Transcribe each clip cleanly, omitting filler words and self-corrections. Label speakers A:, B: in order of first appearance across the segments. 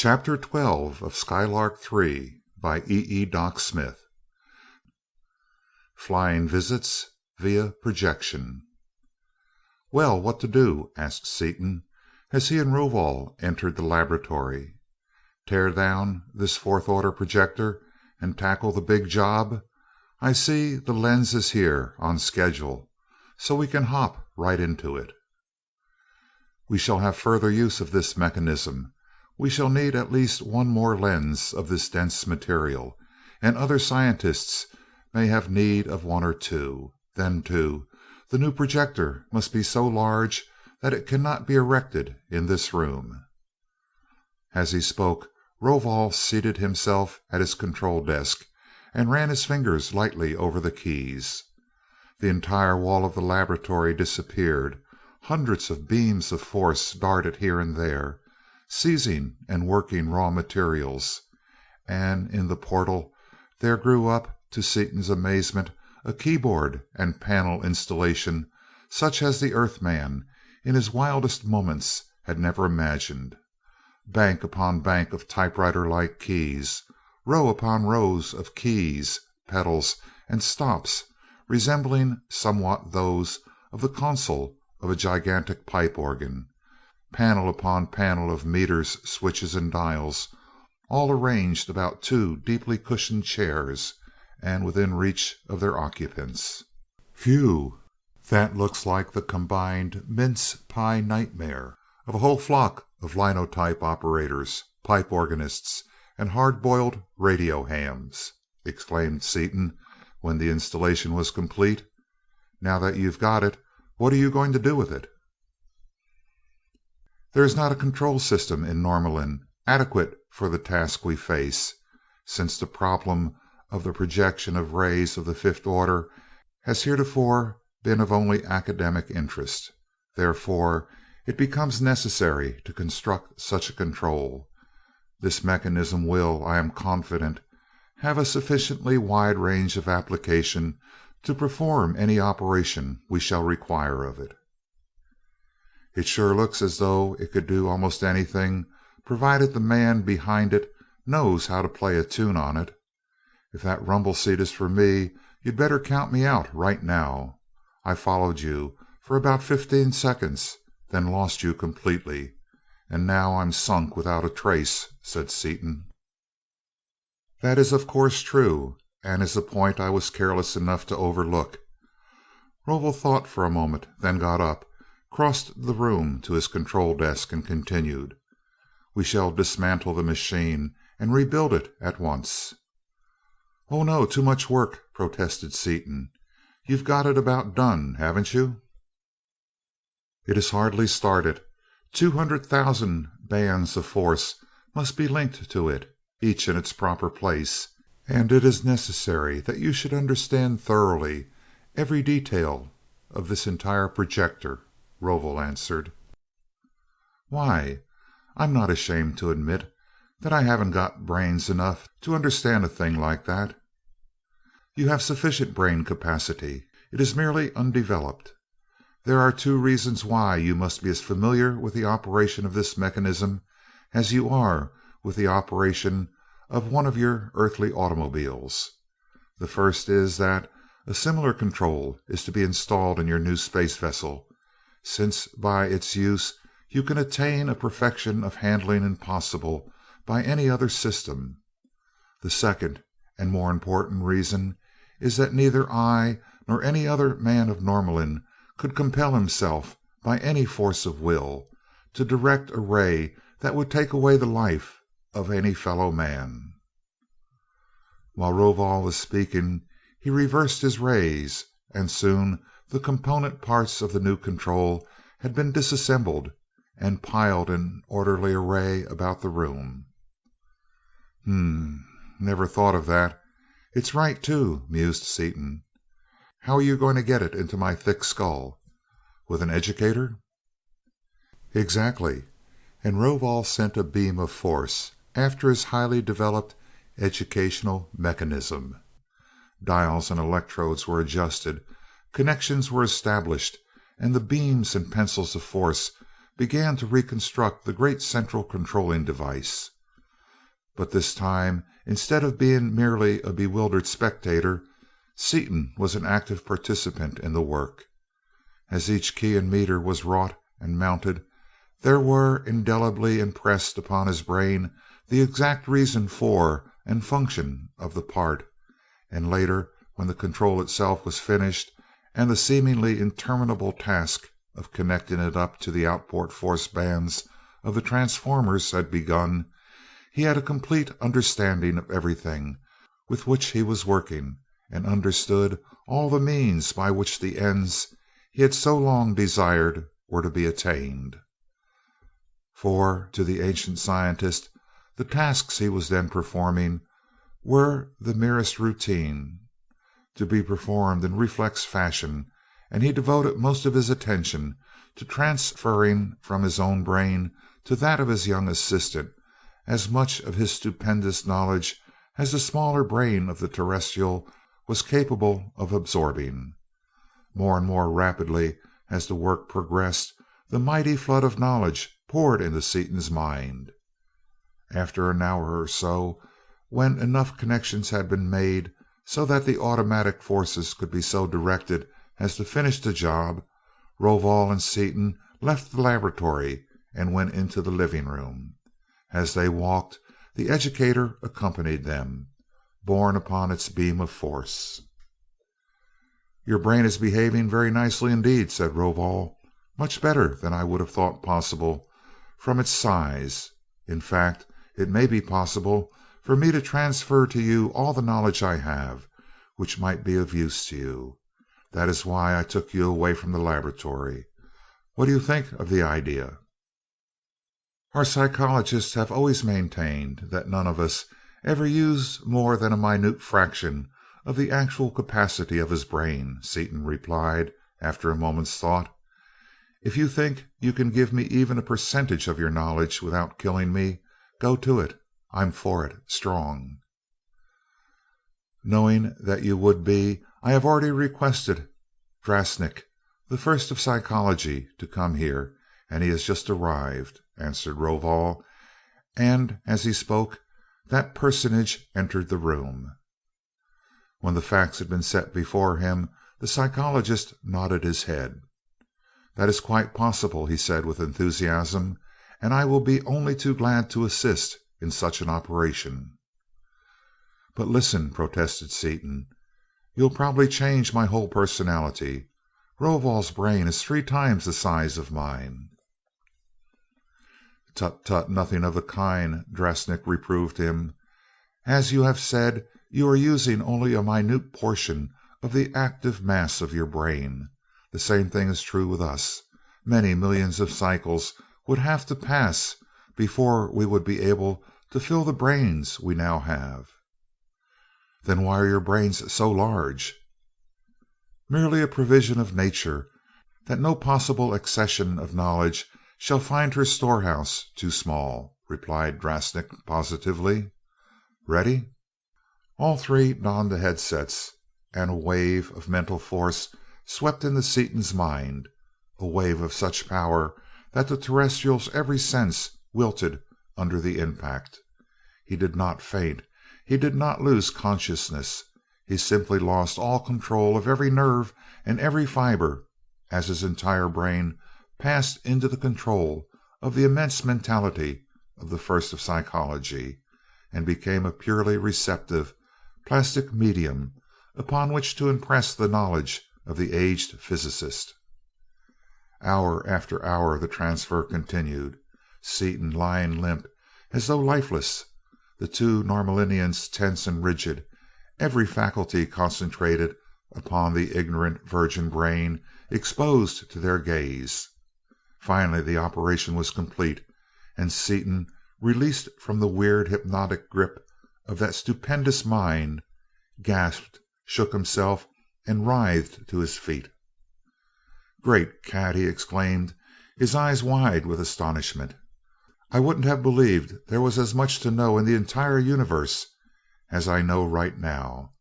A: Chapter 12 of Skylark Three by Doc Smith. Flying Visits via Projection. "Well, what to do?" asked Seaton, as he and Rovol entered the laboratory. "Tear down this fourth order projector and tackle the big job? I see the lens is here, on schedule, so we can hop right into it." "We shall have further use of this mechanism. We shall need at least one more lens of this dense material, and other scientists may have need of one or two. Then, too, the new projector must be so large that it cannot be erected in this room." As he spoke, Rovol seated himself at his control desk and ran his fingers lightly over the keys. The entire wall of the laboratory disappeared. Hundreds of beams of force darted here and there, seizing and working raw materials, and in the portal there grew up, to Seaton's amazement, a keyboard and panel installation such as the Earthman, in his wildest moments, had never imagined. Bank upon bank of typewriter like keys, row upon rows of keys, pedals, and stops, resembling somewhat those of the console of a gigantic pipe organ, panel upon panel of meters, switches, and dials, all arranged about two deeply cushioned chairs and within reach of their occupants. Phew! That looks like the combined mince pie nightmare of a whole flock of linotype operators, pipe organists, and hard-boiled radio hams, exclaimed Seaton when the installation was complete. "Now that you've got it, what are you going to do with it?" "There is not a control system in Norlamin adequate for the task we face, since the problem of the projection of rays of the fifth order has heretofore been of only academic interest. Therefore, it becomes necessary to construct such a control. This mechanism will, I am confident, have a sufficiently wide range of application to perform any operation we shall require of it." "It sure looks as though it could do almost anything, provided the man behind it knows how to play a tune on it. If that rumble seat is for me, you'd better count me out right now. I followed you for about 15 seconds, then lost you completely, and now I'm sunk without a trace," said Seaton. "That is of course true, and is a point I was careless enough to overlook." Rovol thought for a moment, then got up, crossed the room to his control desk, and continued: "We shall dismantle the machine and rebuild it at once." "Oh no, too much work," protested Seaton. "You've got it about done, haven't you?" "It is hardly started. 200,000 bands of force must be linked to it, each in its proper place, and it is necessary that you should understand thoroughly every detail of this entire projector," Rovol answered. "Why, I'm not ashamed to admit that I haven't got brains enough to understand a thing like that." "You have sufficient brain capacity. It is merely undeveloped. There are two reasons why you must be as familiar with the operation of this mechanism as you are with the operation of one of your earthly automobiles. The first is that a similar control is to be installed in your new space vessel, since by its use you can attain a perfection of handling impossible by any other system. The second and more important reason is that neither I nor any other man of Norlamin could compel himself, by any force of will, to direct a ray that would take away the life of any fellow man." While Rovol was speaking, he reversed his rays, and soon the component parts of the new control had been disassembled and piled in orderly array about the room. Never thought of that. It's right, too," mused Seaton. "How are you going to get it into my thick skull? With an educator?" "Exactly." And Rovol sent a beam of force after his highly developed educational mechanism. Dials and electrodes were adjusted, connections were established, and the beams and pencils of force began to reconstruct the great central controlling device. But this time, instead of being merely a bewildered spectator, Seaton was an active participant in the work. As each key and meter was wrought and mounted, there were indelibly impressed upon his brain the exact reason for and function of the part, and later, when the control itself was finished and the seemingly interminable task of connecting it up to the outboard force bands of the transformers had begun, he had a complete understanding of everything with which he was working, and understood all the means by which the ends he had so long desired were to be attained. For to the ancient scientist the tasks he was then performing were the merest routine, to be performed in reflex fashion, and he devoted most of his attention to transferring from his own brain to that of his young assistant as much of his stupendous knowledge as the smaller brain of the terrestrial was capable of absorbing. More and more rapidly as the work progressed, the mighty flood of knowledge poured into Seaton's mind. After an hour or so, when enough connections had been made so that the automatic forces could be so directed as to finish the job, Rovol and Seaton left the laboratory and went into the living room. As they walked, the educator accompanied them, borne upon its beam of force. "Your brain is behaving very nicely indeed," said Rovol. "Much better than I would have thought possible from its size. In fact, it may be possible for me to transfer to you all the knowledge I have, which might be of use to you. That is why I took you away from the laboratory. What do you think of the idea?" "Our psychologists have always maintained that none of us ever used more than a minute fraction of the actual capacity of his brain," Seaton replied after a moment's thought. "If you think you can give me even a percentage of your knowledge without killing me, go to it. I'm for it, strong." "Knowing that you would be, I have already requested DuQuesne, the first of psychology, to come here, and he has just arrived," answered Rovol, and as he spoke that personage entered the room. When the facts had been set before him, the psychologist nodded his head. "That is quite possible," he said with enthusiasm, "and I will be only too glad to assist in such an operation." "But listen," protested Seaton. "You'll probably change my whole personality. Rovol's brain is 3 times the size of mine." "Tut, tut, nothing of the kind," DuQuesne reproved him. "As you have said, you are using only a minute portion of the active mass of your brain. The same thing is true with us. Many millions of cycles would have to pass before we would be able to fill the brains we now have." "Then why are your brains so large?" "Merely a provision of nature, that no possible accession of knowledge shall find her storehouse too small," replied DuQuesne positively. "Ready?" All three donned the headsets, and a wave of mental force swept into Seaton's mind, a wave of such power that the terrestrial's every sense wilted under the impact. He did not faint, he did not lose consciousness, he simply lost all control of every nerve and every fiber as his entire brain passed into the control of the immense mentality of the first of psychology, and became a purely receptive, plastic medium upon which to impress the knowledge of the aged physicist. Hour after hour the transfer continued, Seaton lying limp as though lifeless, the two Norlaminians tense and rigid, every faculty concentrated upon the ignorant virgin brain exposed to their gaze. Finally the operation was complete, and Seaton, released from the weird hypnotic grip of that stupendous mind, gasped, shook himself, and writhed to his feet. "Great cat!" he exclaimed, his eyes wide with astonishment. "I wouldn't have believed there was as much to know in the entire universe as I know right now,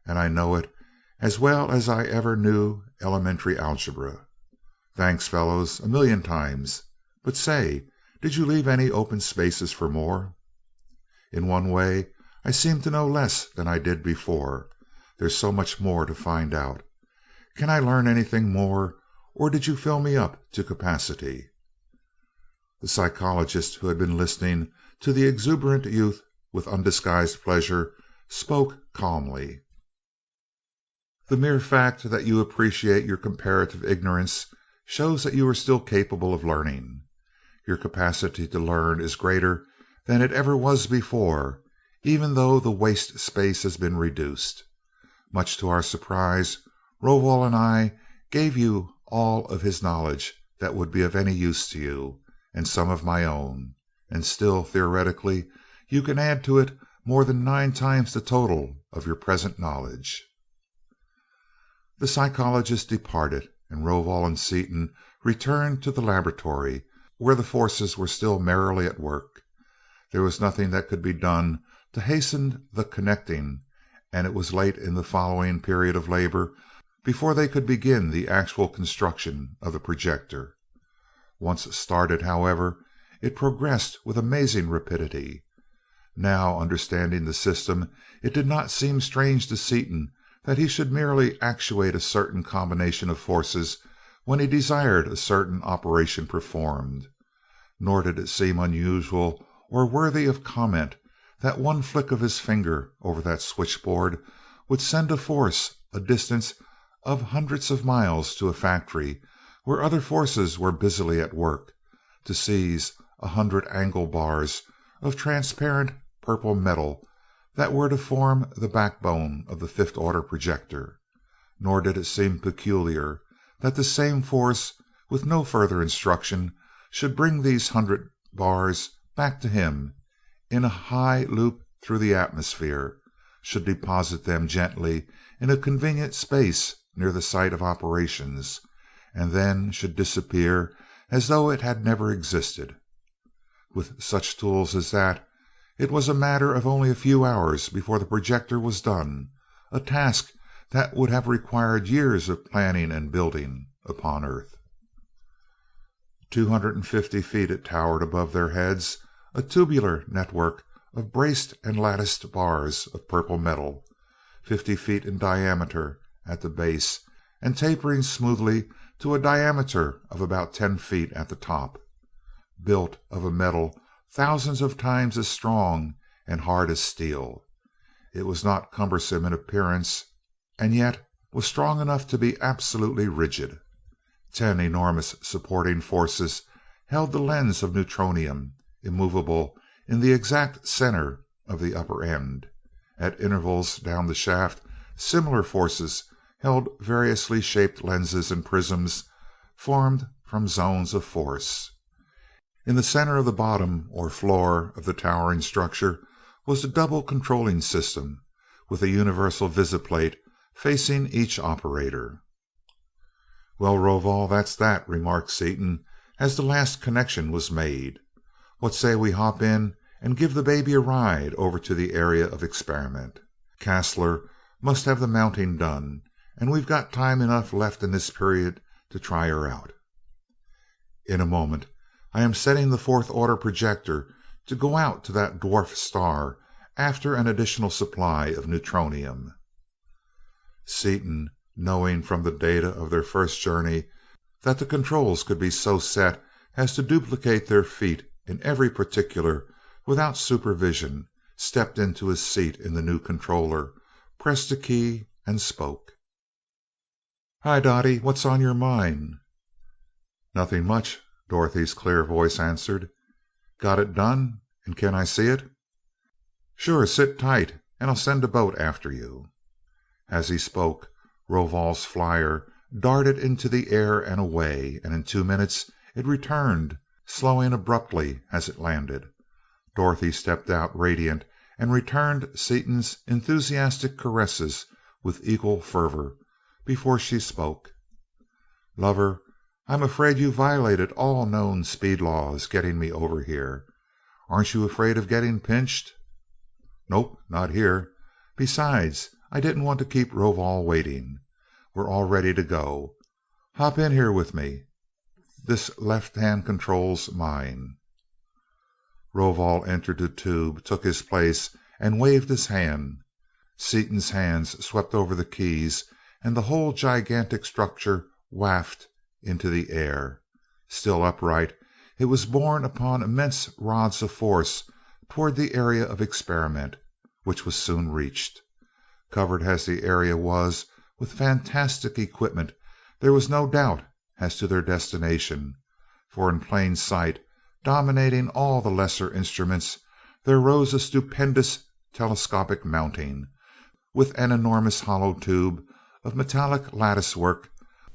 A: and I know it as well as I ever knew elementary algebra. Thanks, fellows, a million times. But say, did you leave any open spaces for more?" In one way, I seem to know less than I did before. There's so much more to find out. Can I learn anything more, or did you fill me up to capacity?" The psychologist, who had been listening to the exuberant youth with undisguised pleasure, spoke calmly. "The mere fact that you appreciate your comparative ignorance shows that you are still capable of learning. Your capacity to learn is greater than it ever was before, even though the waste space has been reduced. Much to our surprise, Rovol and I gave you all of his knowledge that would be of any use to you, and some of my own, and still, theoretically, you can add to it more than 9 times the total of your present knowledge." The psychologist departed, and Rovol and Seaton returned to the laboratory, where the forces were still merrily at work. There was nothing that could be done to hasten the connecting, and it was late in the following period of labor before they could begin the actual construction of the projector. Once started, however, it progressed with amazing rapidity. Now, understanding the system, it did not seem strange to Seaton that he should merely actuate a certain combination of forces when he desired a certain operation performed. Nor did it seem unusual or worthy of comment that one flick of his finger over that switchboard would send a force a distance of hundreds of miles to a factory where other forces were busily at work to seize 100 angle bars of transparent purple metal that were to form the backbone of the fifth order projector. Nor did it seem peculiar that the same force, with no further instruction, should bring these 100 bars back to him in a high loop through the atmosphere, should deposit them gently in a convenient space near the site of operations, and then should disappear as though it had never existed. With such tools as that, it was a matter of only a few hours before the projector was done, a task that would have required years of planning and building upon Earth. 250 feet it towered above their heads, a tubular network of braced and latticed bars of purple metal, 50 feet in diameter at the base, and tapering smoothly to a diameter of about 10 feet at the top, built of a metal thousands of times as strong and hard as steel. It was not cumbersome in appearance, and yet was strong enough to be absolutely rigid. 10 enormous supporting forces held the lens of neutronium immovable in the exact center of the upper end. At intervals down the shaft, similar forces held variously shaped lenses and prisms formed from zones of force. In the center of the bottom, or floor, of the towering structure was the double controlling system, with a universal visiplate facing each operator. "Well, Rovol, that's that," remarked Seaton, as the last connection was made. "What say we hop in and give the baby a ride over to the area of experiment? Cassler must have the mounting done, and we've got time enough left in this period to try her out." "In a moment. I am setting the fourth order projector to go out to that dwarf star after an additional supply of neutronium." Seaton, knowing from the data of their first journey that the controls could be so set as to duplicate their feat in every particular without supervision, stepped into his seat in the new controller, pressed a key, and spoke. "Hi, Dottie, what's on your mind?" "Nothing much," Dorothy's clear voice answered. "Got it done, and can I see it?" "Sure, sit tight, and I'll send a boat after you." As he spoke, Rovol's flyer darted into the air and away, and in 2 minutes it returned, slowing abruptly as it landed. Dorothy stepped out radiant and returned Seaton's enthusiastic caresses with equal fervor before she spoke. "Lover, I'm afraid you violated all known speed laws getting me over here. Aren't you afraid of getting pinched?" "Nope, not here. Besides, I didn't want to keep Rovol waiting. We're all ready to go. Hop in here with me. This left hand control's mine." Rovol entered the tube, took his place, and waved his hand. Seaton's hands swept over the keys, and the whole gigantic structure wafted into the air. Still upright, it was borne upon immense rods of force toward the area of experiment, which was soon reached. Covered as the area was with fantastic equipment, there was no doubt as to their destination, for in plain sight, dominating all the lesser instruments, there rose a stupendous telescopic mounting, with an enormous hollow tube of metallic lattice work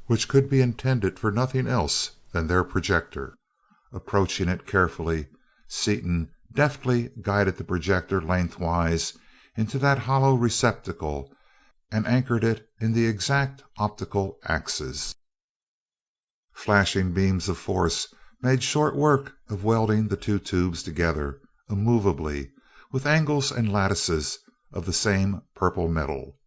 A: which could be intended for nothing else than their projector. Approaching it carefully, Seaton deftly guided the projector lengthwise into that hollow receptacle and anchored it in the exact optical axis. Flashing beams of force made short work of welding the two tubes together immovably with angles and lattices of the same purple metal.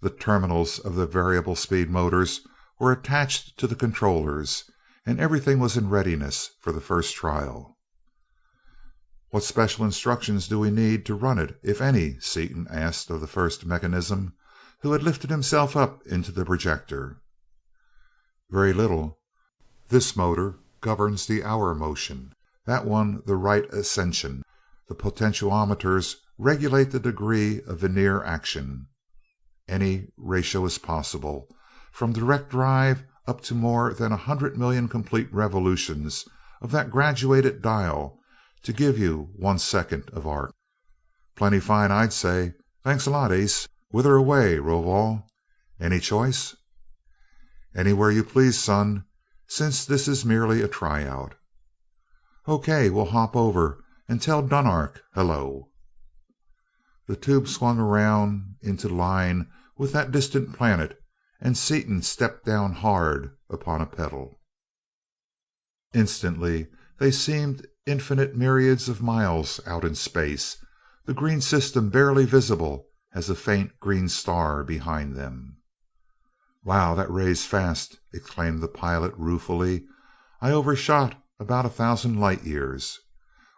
A: The terminals of the variable speed motors were attached to the controllers, and everything was in readiness for the first trial. "What special instructions do we need to run it, if any?" Seaton asked of the first mechanism, who had lifted himself up into the projector. "Very little. This motor governs the hour motion, that one the right ascension. The potentiometers regulate the degree of vernier action. Any ratio is possible, from direct drive up to more than 100,000,000 complete revolutions of that graduated dial to give you 1 second of arc. Plenty fine, I'd say. Thanks a lot, Ace. Whither away, Rovol? Any choice?" "Anywhere you please, son, since this is merely a tryout." "Okay, we'll hop over and tell Dunark hello." The tube swung around into line with that distant planet, and Seaton stepped down hard upon a pedal. Instantly they seemed infinite myriads of miles out in space, the green system barely visible as a faint green star behind them. "Wow, that ray's fast!" exclaimed the pilot ruefully. "I overshot about 1,000 light years.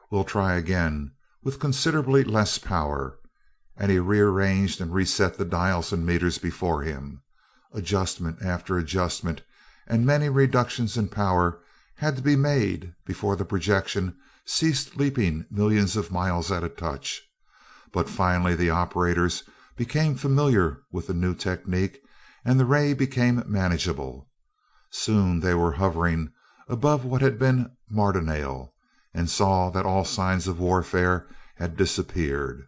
A: We'll try again with considerably less power," and he rearranged and reset the dials and meters before him. Adjustment after adjustment and many reductions in power had to be made before the projection ceased leaping millions of miles at a touch, but finally the operators became familiar with the new technique and the ray became manageable. Soon they were hovering above what had been Mardonale, and saw that all signs of warfare had disappeared.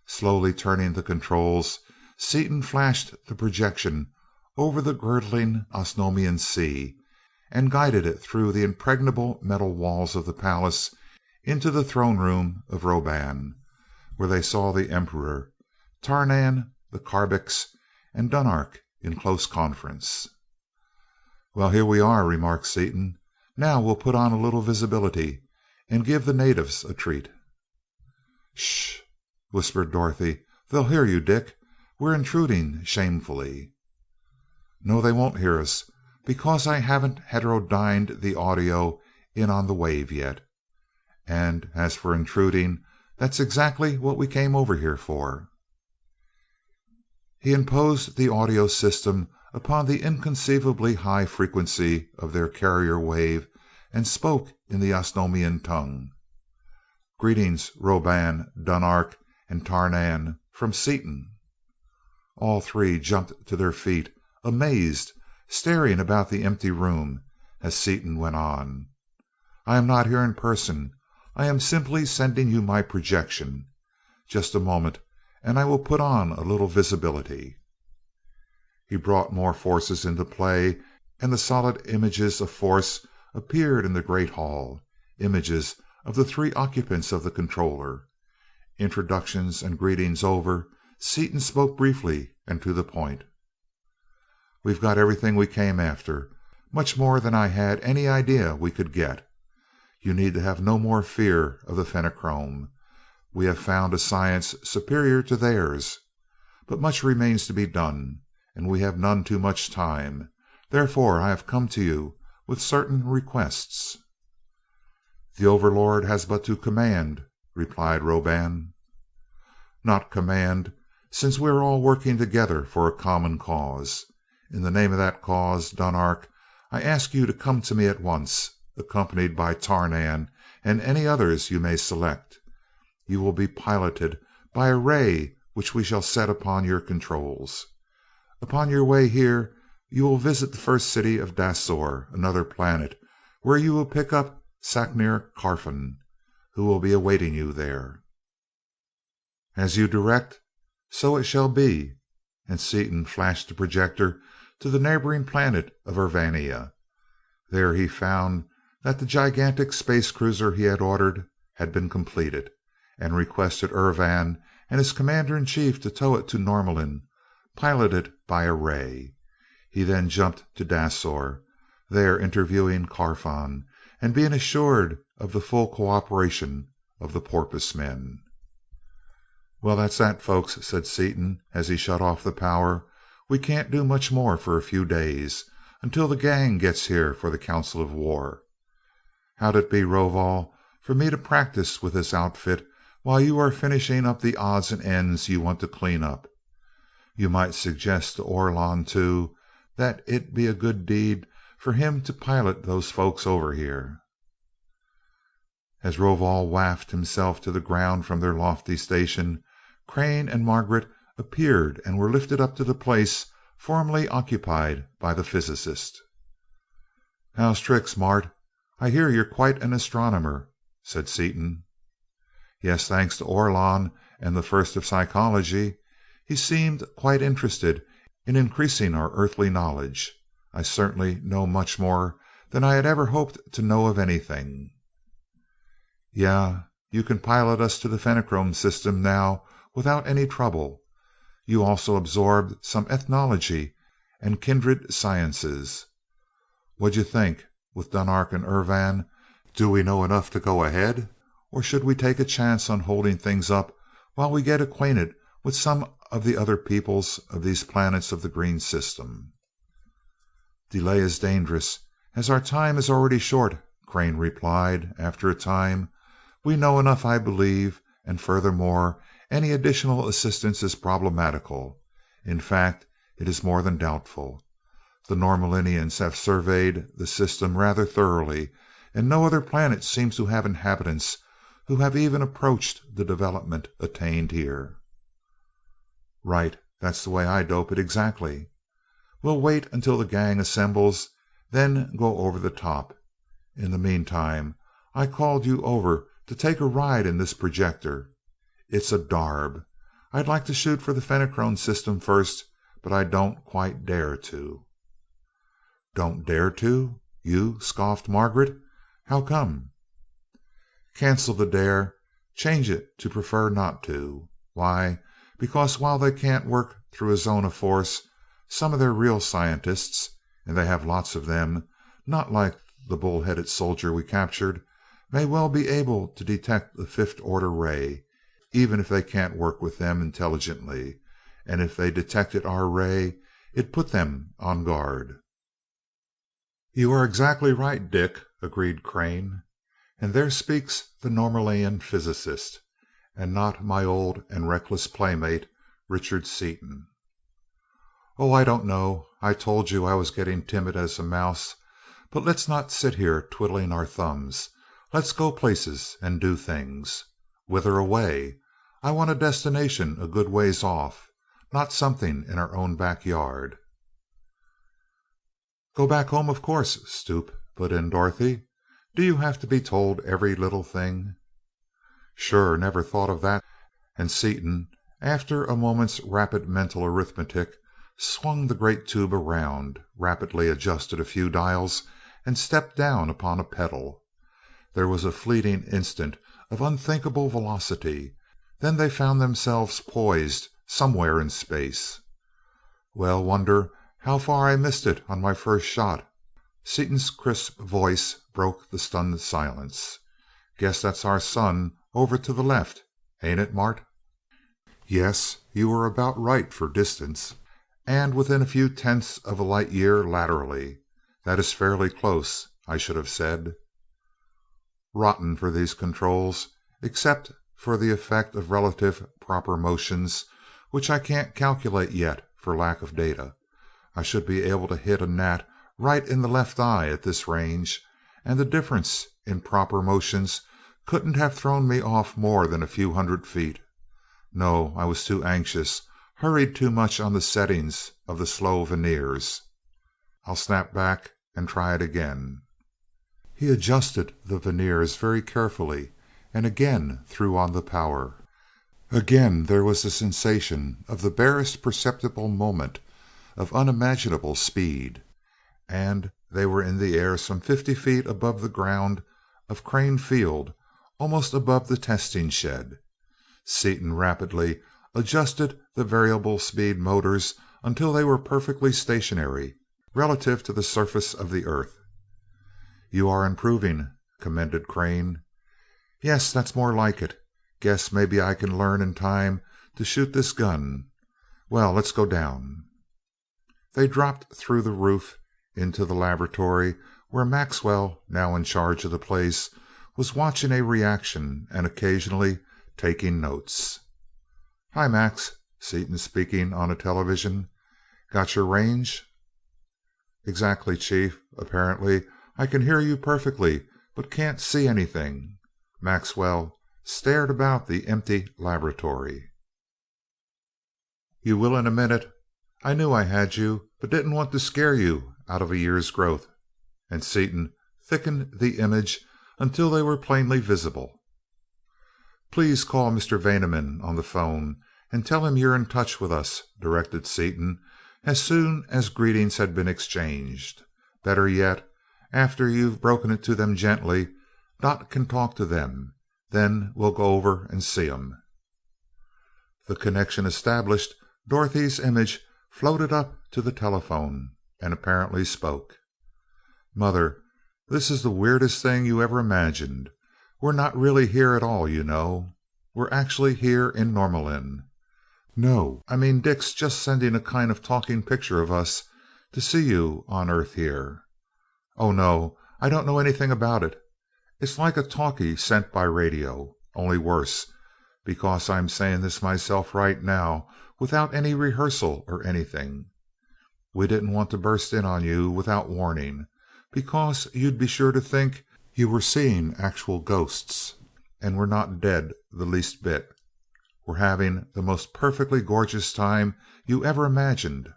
A: Slowly turning the controls, Seaton flashed the projection over the girdling Osnomian Sea and guided it through the impregnable metal walls of the palace into the throne room of Roban, where they saw the Emperor, Tarnan, the Karbix, and Dunark in close conference. "Well, here we are," remarked Seaton. "Now we'll put on a little visibility and give the natives a treat." "Shh!" whispered Dorothy. "They'll hear you, Dick. We're intruding shamefully." "No, they won't hear us, because I haven't heterodyned the audio in on the wave yet. And as for intruding, that's exactly what we came over here for." He imposed the audio system upon the inconceivably high frequency of their carrier wave and spoke in the Osnomian tongue. "Greetings, Roban, Dunark, and Tarnan, from Seaton." All three jumped to their feet, amazed, staring about the empty room as Seaton went on. "I am not here in person. I am simply sending you my projection. Just a moment and I will put on a little visibility." He brought more forces into play, and the solid images of force appeared in the great hall, images of the three occupants of the controller. Introductions and greetings over, Seaton spoke briefly and to the point. "We've got everything we came after, much more than I had any idea we could get. You need to have no more fear of the Fenachrone. We have found a science superior to theirs. But much remains to be done, and we have none too much time. Therefore I have come to you with certain requests." "The Overlord has but to command," replied Roban. "Not command, since we are all working together for a common cause. In the name of that cause, Dunark, I ask you to come to me at once, accompanied by Tarnan and any others you may select. You will be piloted by a ray which we shall set upon your controls. Upon your way here, you will visit the first city of Dasor, another planet, where you will pick up Saknir Karfon, who will be awaiting you there." "As you direct, so it shall be," and Seaton flashed the projector to the neighboring planet of Urvania. There he found that the gigantic space cruiser he had ordered had been completed, and requested Urvan and his commander in chief to tow it to Norlamin, piloted by a ray. He then jumped to Dasor, there interviewing Carfon and being assured of the full cooperation of the Porpoise men. "Well, that's that, folks," said Seaton as he shut off the power. "We can't do much more for a few days, until the gang gets here for the council of war. How'd it be, Rovol, for me to practice with this outfit while you are finishing up the odds and ends you want to clean up? You might suggest to Orlon, too, that it be a good deed for him to pilot those folks over here." As Rovol wafted himself to the ground from their lofty station, Crane and Margaret appeared and were lifted up to the place formerly occupied by the physicist. "How's tricks, Mart? I hear you're quite an astronomer," said Seaton. "Yes, thanks to Orlon and the first of psychology. He seemed quite interested in increasing our earthly knowledge. I certainly know much more than I had ever hoped to know of anything." "Yeah, you can pilot us to the Fenachrone system now without any trouble. You also absorbed some ethnology and kindred sciences. What'd you think? With Dunark and Urvan, do we know enough to go ahead, or should we take a chance on holding things up while we get acquainted with some of the other peoples of these planets of the green system?" "Delay is dangerous, as our time is already short," Crane replied, after a time. "We know enough, I believe, and furthermore, any additional assistance is problematical. In fact, it is more than doubtful. The Norlaminians have surveyed the system rather thoroughly, and no other planet seems to have inhabitants who have even approached the development attained here." "Right, that's the way I dope it, exactly. We'll wait until the gang assembles, then go over the top. In the meantime, I called you over to take a ride in this projector. It's a darb. I'd like to shoot for the Fenachrone system first, but I don't quite dare to." "Don't dare to? You?" scoffed Margaret. "How come?" "Cancel the dare. Change it to prefer not to. Why, because while they can't work through a zone of force, some of their real scientists, and they have lots of them, not like the bull-headed soldier we captured, may well be able to detect the fifth order ray, even if they can't work with them intelligently, and if they detected our ray, it'd put them on guard." "You are exactly right, Dick," agreed Crane. "And there speaks the Normalian physicist, and not my old and reckless playmate, Richard Seaton." "Oh, I don't know. I told you I was getting timid as a mouse. But let's not sit here twiddling our thumbs. Let's go places and do things. Whither away? I want a destination a good ways off, not something in our own backyard." "Go back home, of course, Stoop," put in Dorothy. "Do you have to be told every little thing?" "Sure, never thought of that," and Seaton, after a moment's rapid mental arithmetic, swung the great tube around, rapidly adjusted a few dials, and stepped down upon a pedal. There was a fleeting instant of unthinkable velocity, then they found themselves poised somewhere in space. "Well, wonder how far I missed it on my first shot." Seaton's crisp voice broke the stunned silence. "Guess that's our sun over to the left, ain't it, Mart?" "Yes, you were about right for distance, and within a few tenths of a light year laterally. That is fairly close, I should have said." Rotten for these controls, except for the effect of relative proper motions, which I can't calculate yet for lack of data. I should be able to hit a gnat right in the left eye at this range, and the difference in proper motions couldn't have thrown me off more than a few 100 feet. No, I was too anxious, hurried too much on the settings of the slow verniers. I'll snap back and try it again. He adjusted the verniers very carefully and again threw on the power. Again there was the sensation of the barest perceptible moment of unimaginable speed, and they were in the air some 50 feet above the ground of Crane Field, almost above the testing shed. Seaton rapidly adjusted the variable speed motors until they were perfectly stationary relative to the surface of the earth. "You are improving," commended Crane. "Yes, that's more like it. Guess maybe I can learn in time to shoot this gun. Well, let's go down." They dropped through the roof into the laboratory where Maxwell, now in charge of the place, was watching a reaction and occasionally taking notes. "Hi, Max," Seaton speaking on a television. "Got your range?" "Exactly, Chief. Apparently I can hear you perfectly, but can't see anything." Maxwell stared about the empty laboratory. "You will in a minute. I knew I had you, but didn't want to scare you out of a year's growth," and Seaton thickened the image until they were plainly visible. "Please call Mr. Vaneman on the phone and tell him you're in touch with us," directed Seaton as soon as greetings had been exchanged. "Better yet, after you've broken it to them gently, Dot can talk to them. Then we'll go over and see 'em." The connection established, Dorothy's image floated up to the telephone and apparently spoke. "Mother, this is the weirdest thing you ever imagined. We're not really here at all, you know. We're actually here in Norlamin. No, I mean Dick's just sending a kind of talking picture of us to see you on Earth here. Oh no, I don't know anything about it. It's like a talkie sent by radio, only worse, because I'm saying this myself right now without any rehearsal or anything. We didn't want to burst in on you without warning, because you'd be sure to think you were seeing actual ghosts, and we're not dead the least bit. We're having the most perfectly gorgeous time you ever imagined.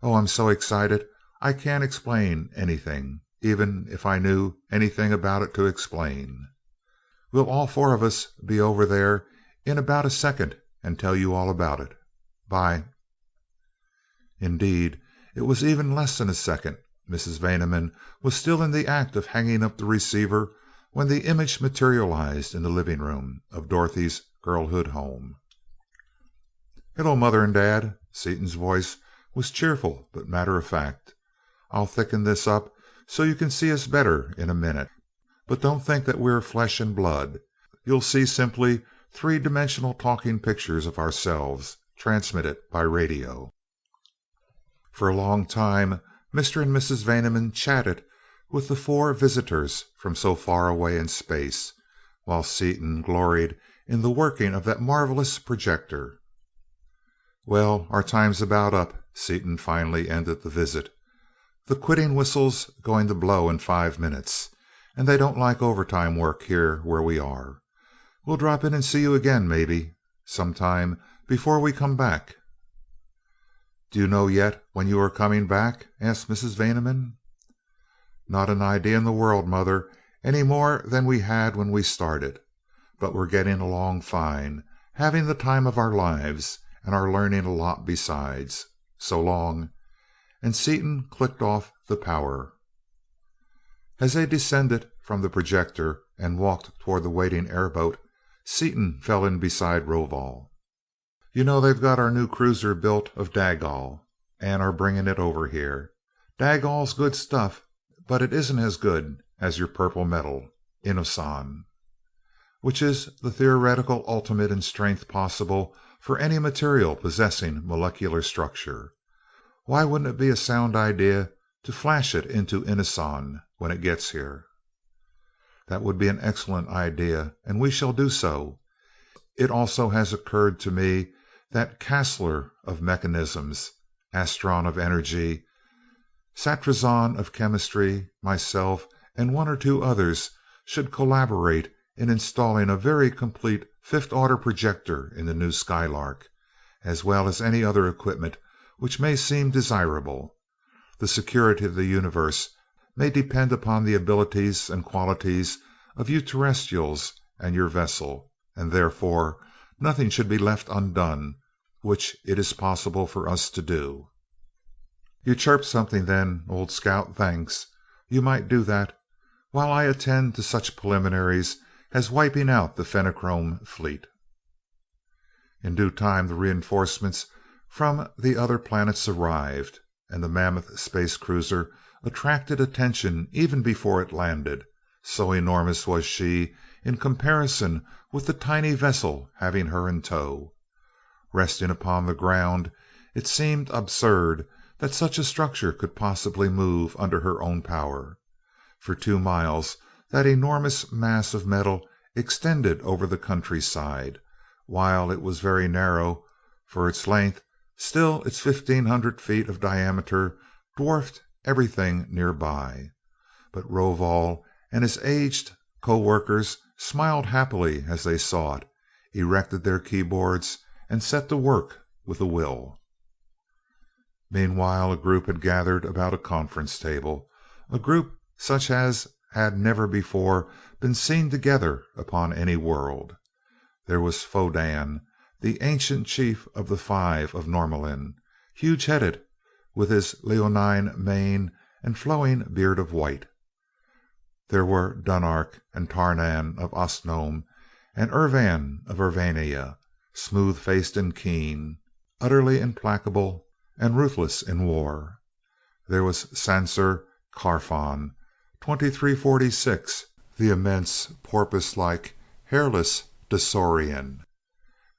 A: Oh, I'm so excited I can't explain anything, even if I knew anything about it to explain. We'll all four of us be over there in about a second and tell you all about it. Bye." Indeed, it was even less than a second. Mrs. Vaneman was still in the act of hanging up the receiver when the image materialized in the living room of Dorothy's girlhood home. "Hello, Mother and Dad." Seaton's voice was cheerful but matter of fact. "I'll thicken this up so you can see us better in a minute, but don't think that we're flesh and blood. You'll see simply three-dimensional talking pictures of ourselves, transmitted by radio." For a long time Mr. and Mrs. Vaneman chatted with the four visitors from so far away in space, while Seaton gloried in the working of that marvelous projector. "Well, our time's about up," Seaton finally ended the visit. "The quitting whistle's going to blow in 5 minutes, and they don't like overtime work here where we are. We'll drop in and see you again, maybe, sometime before we come back." "Do you know yet when you are coming back?" asked Mrs. Vaneman. "Not an idea in the world, Mother, any more than we had when we started. But we're getting along fine, having the time of our lives, and are learning a lot besides. So long." And Seaton clicked off the power. As they descended from the projector and walked toward the waiting airboat, Seaton fell in beside Rovol. "You know they've got our new cruiser built of Dagal, and are bringing it over here. Dagal's good stuff, but it isn't as good as your purple metal, inoson, which is the theoretical ultimate in strength possible for any material possessing molecular structure. Why wouldn't it be a sound idea to flash it into inoson when it gets here?" That would be an excellent idea, and we shall do so. It also has occurred to me that Cassler of mechanisms, Astron of energy, Satrazon of chemistry, myself, and one or two others should collaborate in installing a very complete fifth order projector in the new Skylark, as well as any other equipment which may seem desirable. The security of the universe may depend upon the abilities and qualities of you terrestrials and your vessel, and therefore nothing should be left undone which it is possible for us to do." "You chirped something then, old scout. Thanks. You might do that, while I attend to such preliminaries as wiping out the Fenachrone fleet." In due time the reinforcements from the other planets arrived, and the mammoth space cruiser attracted attention even before it landed, so enormous was she in comparison with the tiny vessel having her in tow. Resting upon the ground, it seemed absurd that such a structure could possibly move under her own power. For 2 miles that enormous mass of metal extended over the countryside, while it was very narrow for its length. Still its 1,500 feet of diameter dwarfed everything nearby. But Rovol and his aged co-workers smiled happily as they saw it, erected their keyboards, and set to work with a will. Meanwhile a group had gathered about a conference table, a group such as had never before been seen together upon any world. There was Fodan, the ancient chief of the Five of Norlamin, huge-headed, with his leonine mane and flowing beard of white. There were Dunark and Tarnan of Osnome, and Urvan of Urvania, smooth-faced and keen, utterly implacable and ruthless in war. There was Sansar Carfon, 2346, the immense porpoise-like, hairless Dasorian.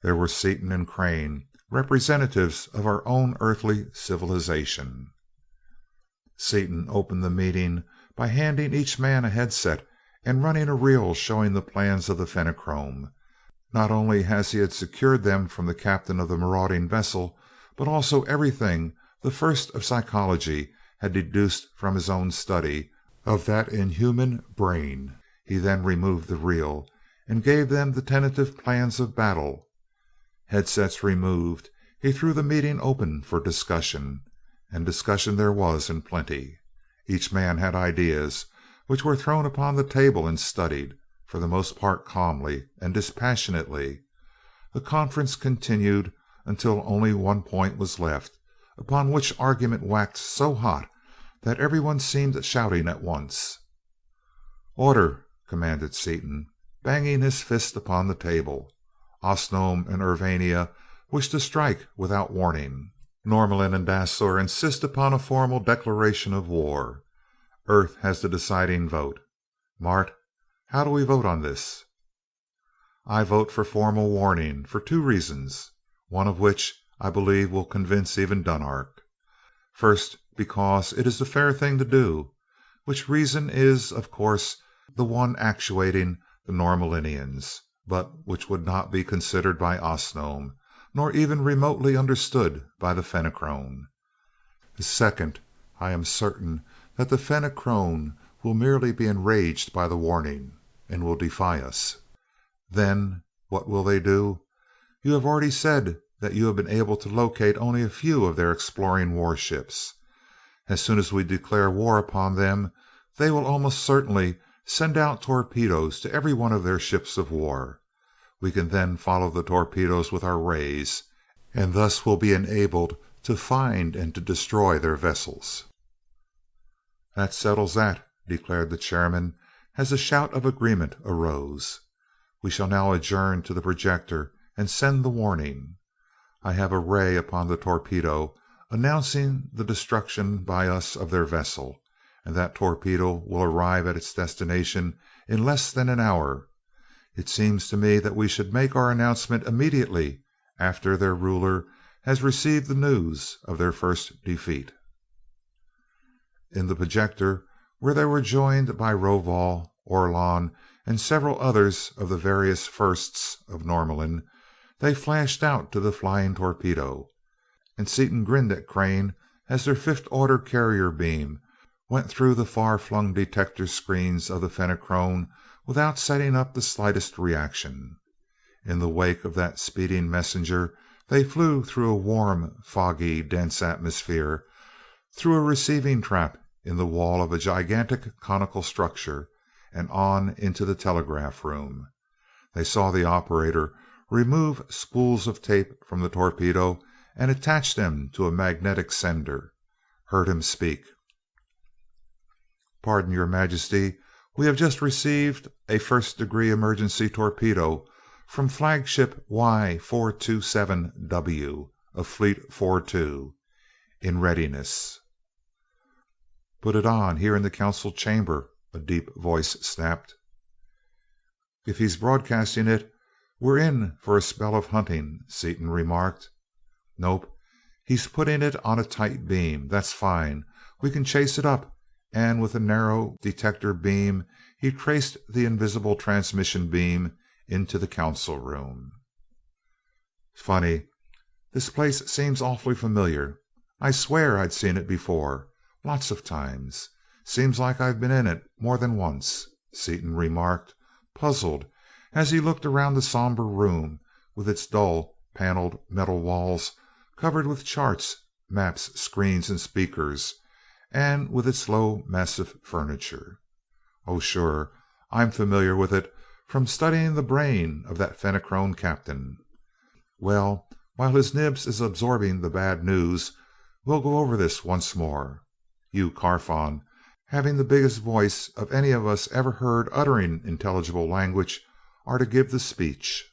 A: There were Seaton and Crane, representatives of our own earthly civilization. Seaton opened the meeting by handing each man a headset and running a reel showing the plans of the Fenachrone, not only as he had secured them from the captain of the marauding vessel, but also everything the first of psychology had deduced from his own study of that inhuman brain. He then removed the reel and gave them the tentative plans of battle. Headsets removed, he threw the meeting open for discussion, and discussion there was in plenty. Each man had ideas, which were thrown upon the table and studied, for the most part calmly and dispassionately. The conference continued until only one point was left, upon which argument waxed so hot that everyone seemed shouting at once. "Order!" commanded Seaton, banging his fist upon the table. "Osnome and Urvania wish to strike without warning. Norlamin and Dasor insist upon a formal declaration of war. Earth has the deciding vote. Mart, how do we vote on this?" "I vote for formal warning, for 2 reasons, one of which I believe will convince even Dunark. First, because it is the fair thing to do, which reason is, of course, the one actuating the Norlaminians, but which would not be considered by Osnome, nor even remotely understood by the Fenachrone. Second, I am certain that the Fenachrone will merely be enraged by the warning, and will defy us. Then, what will they do? You have already said that you have been able to locate only a few of their exploring warships. As soon as we declare war upon them, they will almost certainly send out torpedoes to every one of their ships of war. We can then follow the torpedoes with our rays, and thus will be enabled to find and to destroy their vessels." "That settles that," declared the chairman, as a shout of agreement arose. "We shall now adjourn to the projector and send the warning. I have a ray upon the torpedo announcing the destruction by us of their vessel, and that torpedo will arrive at its destination in less than an hour. It seems to me that we should make our announcement immediately after their ruler has received the news of their first defeat." In the projector, where they were joined by Rovol, Orlon, and several others of the various firsts of Norlamin, they flashed out to the flying torpedo, and Seaton grinned at Crane as their fifth order carrier beam went through the far flung detector screens of the Fenachrone without setting up the slightest reaction. In the wake of that speeding messenger they flew through a warm, foggy, dense atmosphere, through a receiving trap in the wall of a gigantic conical structure, and on into the telegraph room. They saw the operator remove spools of tape from the torpedo and attach them to a magnetic sender, heard him speak. "Pardon, Your Majesty, we have just received a first-degree emergency torpedo from flagship Y427W of Fleet 42, in readiness." "Put it on, here in the council chamber," a deep voice snapped. "If he's broadcasting it, we're in for a spell of hunting," Seaton remarked. "Nope, he's putting it on a tight beam. That's fine. We can chase it up," and with a narrow detector beam he traced the invisible transmission beam into the council room. "Funny, this place seems awfully familiar. I swear I'd seen it before, lots of times. Seems like I've been in it more than once," Seaton remarked, puzzled, as he looked around the somber room with its dull paneled metal walls covered with charts, maps, screens, and speakers, and with its low, massive furniture. "Oh, sure, I'm familiar with it from studying the brain of that Fenachrone captain. Well, while his nibs is absorbing the bad news, we'll go over this once more. You, Carfon, having the biggest voice of any of us ever heard uttering intelligible language, are to give the speech.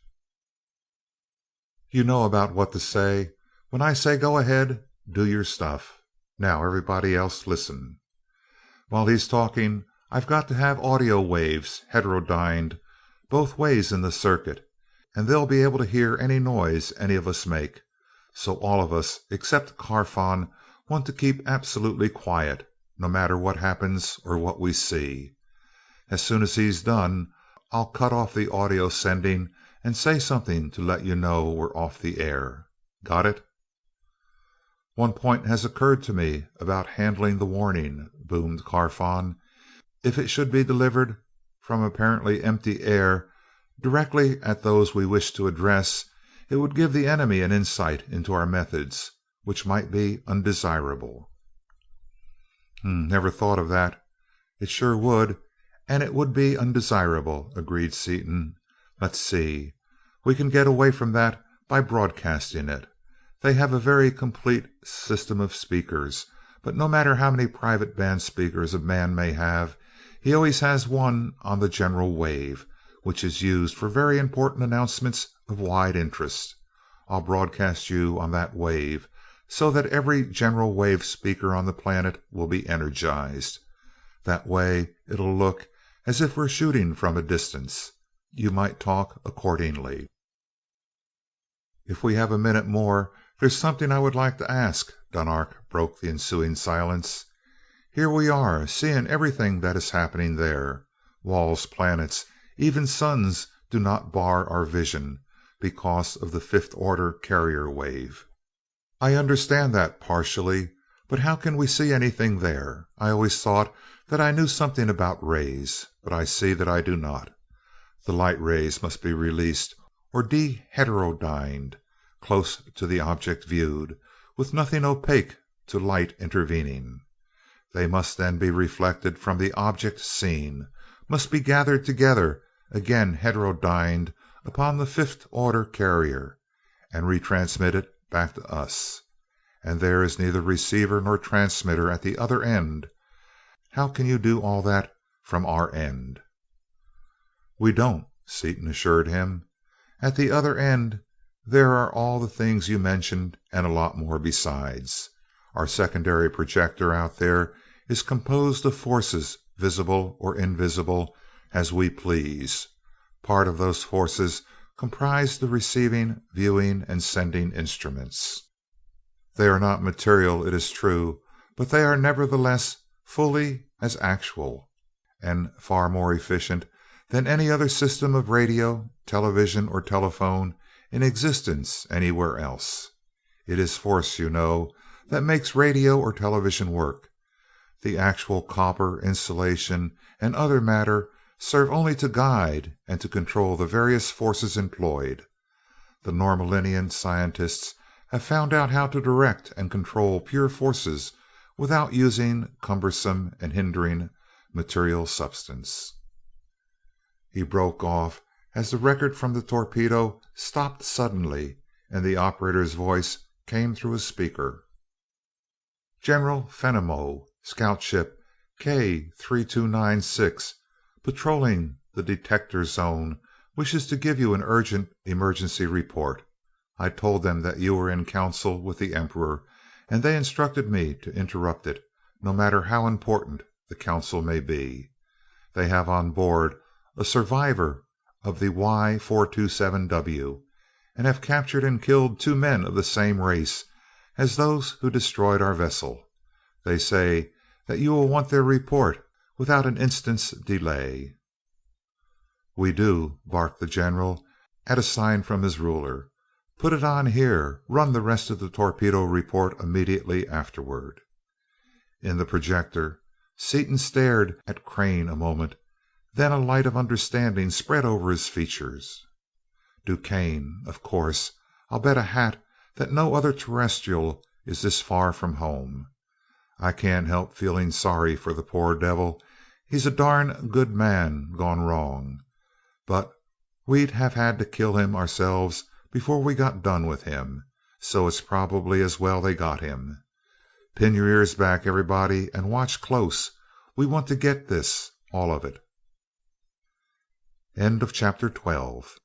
A: You know about what to say. When I say go ahead, do your stuff. Now, everybody else, listen. While he's talking, I've got to have audio waves heterodyned both ways in the circuit, and they'll be able to hear any noise any of us make. So all of us, except Carfon, want to keep absolutely quiet, no matter what happens or what we see. As soon as he's done, I'll cut off the audio sending and say something to let you know we're off the air. Got it?" "One point has occurred to me about handling the warning," boomed Carfon. "If it should be delivered from apparently empty air directly at those we wish to address, it would give the enemy an insight into our methods, which might be undesirable." "Never thought of that. It sure would, and it would be undesirable," agreed Seaton. "Let's see. We can get away from that by broadcasting it. They have a very complete system of speakers, but no matter how many private band speakers a man may have, he always has one on the general wave, which is used for very important announcements of wide interest. I'll broadcast you on that wave, so that every general wave speaker on the planet will be energized. That way it'll look as if we're shooting from a distance. You might talk accordingly." "If we have a minute more, there's something I would like to ask," Dunark broke the ensuing silence. "Here we are, seeing everything that is happening there. Walls, planets, even suns do not bar our vision because of the fifth order carrier wave. I understand that partially, but how can we see anything there? I always thought that I knew something about rays, but I see that I do not. The light rays must be released or deheterodyned close to the object viewed, with nothing opaque to light intervening. They must then be reflected from the object seen, must be gathered together, again heterodyned upon the fifth order carrier, and retransmitted back to us. And there is neither receiver nor transmitter at the other end. How can you do all that from our end?" "We don't," Seaton assured him. "At the other end there are all the things you mentioned and a lot more besides. Our secondary projector out there is composed of forces, visible or invisible as we please. Part of those forces comprise the receiving, viewing, and sending instruments. They are not material, it is true, but they are nevertheless fully as actual, and far more efficient than any other system of radio, television, or telephone in existence anywhere else. It is force, you know, that makes radio or television work. The actual copper, insulation, and other matter serve only to guide and to control the various forces employed. The Normalinian scientists have found out how to direct and control pure forces without using cumbersome and hindering material substance." He broke off as the record from the torpedo stopped suddenly and the operator's voice came through a speaker. "General Fenachrone, scout ship K3296, patrolling the detector zone, wishes to give you an urgent emergency report. I told them that you were in council with the Emperor, and they instructed me to interrupt it, no matter how important the council may be. They have on board a survivor of the Y427W, and have captured and killed 2 men of the same race as those who destroyed our vessel. They say that you will want their report without an instant's delay." "We do," barked the general, at a sign from his ruler. "Put it on here. Run the rest of the torpedo report immediately afterward." In the projector, Seaton stared at Crane a moment, then a light of understanding spread over his features. "DuQuesne, of course. I'll bet a hat that no other terrestrial is this far from home. I can't help feeling sorry for the poor devil. He's a darn good man gone wrong. But we'd have had to kill him ourselves before we got done with him, so it's probably as well they got him. Pin your ears back, everybody, and watch close. We want to get this, all of it." End of chapter 12.